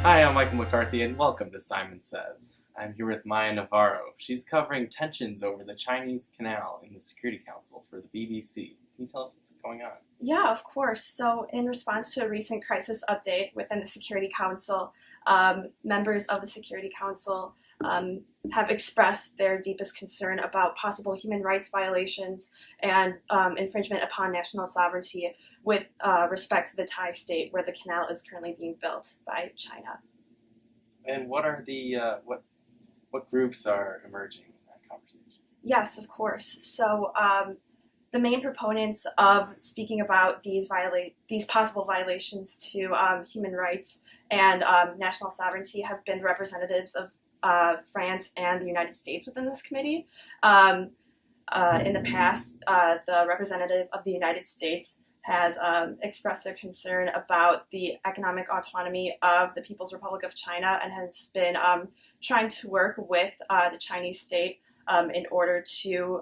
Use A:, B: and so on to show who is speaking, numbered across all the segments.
A: Hi, I'm Michael McCarthy, and welcome to Simon Says. I'm here with Maya Navarro. She's covering tensions over the Chinese Canal in the Security Council for the BBC. Can you tell us what's going on?
B: Yeah, of course. So, in response to a recent crisis update within the Security Council, members of the Security Council have expressed their deepest concern about possible human rights violations and infringement upon national sovereignty with respect to the Thai state where the canal is currently being built by China.
A: And what are the what groups are emerging in that conversation?
B: Yes, of course. So, the main proponents of speaking about these possible violations to human rights and national sovereignty have been the representatives of France and the United States within this committee. In the past, the representative of the United States has expressed their concern about the economic autonomy of the People's Republic of China and has been trying to work with the Chinese state in order to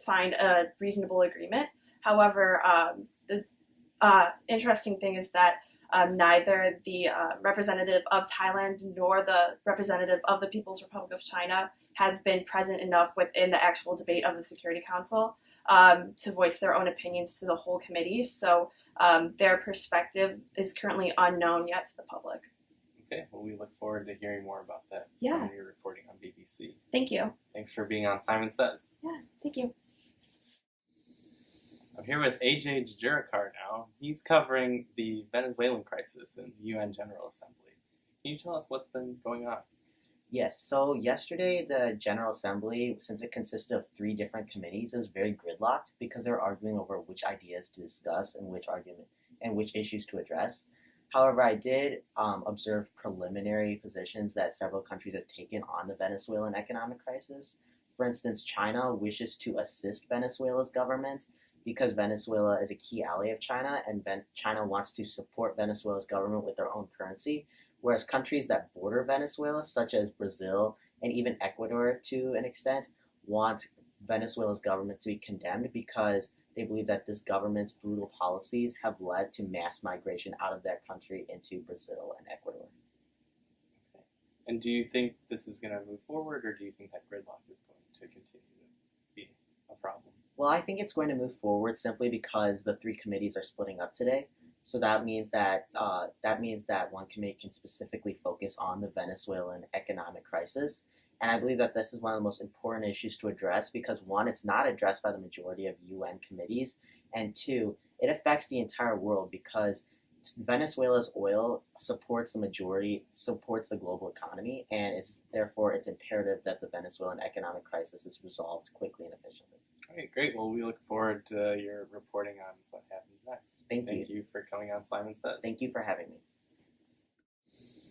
B: find a reasonable agreement. However, the interesting thing is that neither the representative of Thailand nor the representative of the People's Republic of China has been present enough within the actual debate of the Security Council to voice their own opinions to the whole committee. So their perspective is currently unknown yet to the public.
A: Okay, well, we look forward to hearing more about that
B: Yeah.
A: when you're reporting on BBC.
B: Thank you.
A: Thanks for being on Simon Says.
B: Yeah, thank you.
A: I'm here with AJ Jurikar now. He's covering the Venezuelan crisis in the UN General Assembly. Can you tell us what's been going on?
C: Yes, so yesterday the General Assembly, since it consisted of three different committees, it was very gridlocked because they were arguing over which ideas to discuss and which issues to address. However, I did observe preliminary positions that several countries have taken on the Venezuelan economic crisis. For instance, China wishes to assist Venezuela's government because Venezuela is a key ally of China, and China wants to support Venezuela's government with their own currency. Whereas countries that border Venezuela, such as Brazil and even Ecuador to an extent, want Venezuela's government to be condemned because they believe that this government's brutal policies have led to mass migration out of their country into Brazil and Ecuador.
A: Okay. And do you think this is going to move forward, or do you think that gridlock is going to continue to be a problem?
C: Well, I think it's going to move forward simply because the three committees are splitting up today. So that means that one committee can specifically focus on the Venezuelan economic crisis. And I believe that this is one of the most important issues to address because, one, it's not addressed by the majority of UN committees, and two, it affects the entire world because Venezuela's oil supports the global economy, and therefore it's imperative that the Venezuelan economic crisis is resolved quickly and efficiently.
A: Okay, great. Well, we look forward to your reporting on what happens next.
C: Thank you.
A: Thank you for coming on Simon Says.
C: Thank you for having me.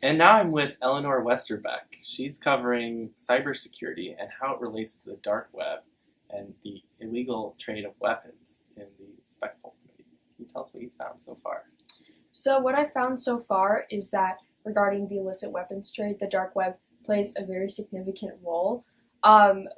A: And now I'm with Eleanor Westerbeck. She's covering cybersecurity and how it relates to the dark web and the illegal trade of weapons in the Spectral Committee. Can you tell us what you found so far?
D: So what I've found so far is that regarding the illicit weapons trade, the dark web plays a very significant role.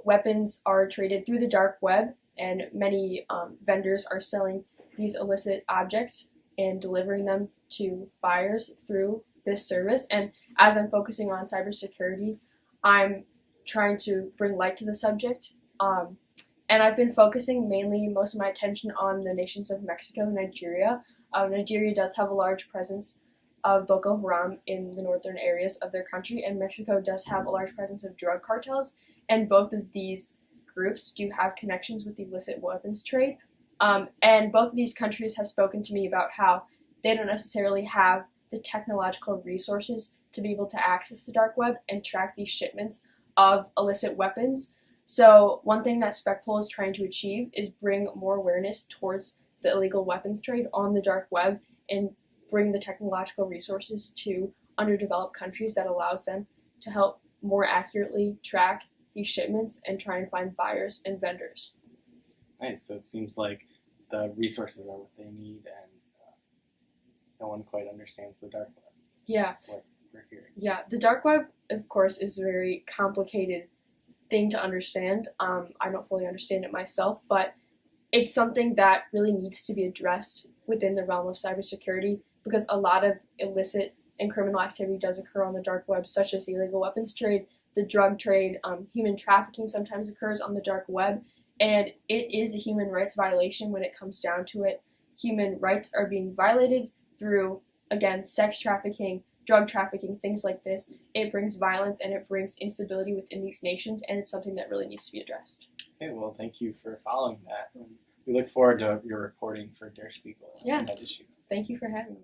D: Weapons are traded through the dark web, and many vendors are selling these illicit objects and delivering them to buyers through this service. And as I'm focusing on cybersecurity, I'm trying to bring light to the subject. And I've been focusing most of my attention on the nations of Mexico and Nigeria. Nigeria does have a large presence of Boko Haram in the northern areas of their country, and Mexico does have a large presence of drug cartels, and both of these groups do have connections with the illicit weapons trade. And both of these countries have spoken to me about how they don't necessarily have the technological resources to be able to access the dark web and track these shipments of illicit weapons. So one thing that SpecPol is trying to achieve is bring more awareness towards the illegal weapons trade on the dark web and bring the technological resources to underdeveloped countries that allows them to help more accurately track these shipments and try and find buyers and vendors.
A: Nice. So it seems like the resources are what they need, and no one quite understands the dark web.
D: Yeah.
A: That's what we're hearing.
D: Yeah, the dark web, of course, is a very complicated thing to understand. I don't fully understand it myself, but it's something that really needs to be addressed within the realm of cybersecurity because a lot of illicit and criminal activity does occur on the dark web, such as the illegal weapons trade, the drug trade, human trafficking sometimes occurs on the dark web, and it is a human rights violation when it comes down to it. Human rights are being violated through, again, sex trafficking, drug trafficking, things like this. It brings violence and it brings instability within these nations, and it's something that really needs to be addressed.
A: Okay, well, thank you for following that. We look forward to your reporting for Der Spiegel
D: Yeah.
A: on that issue.
D: Thank you for having me.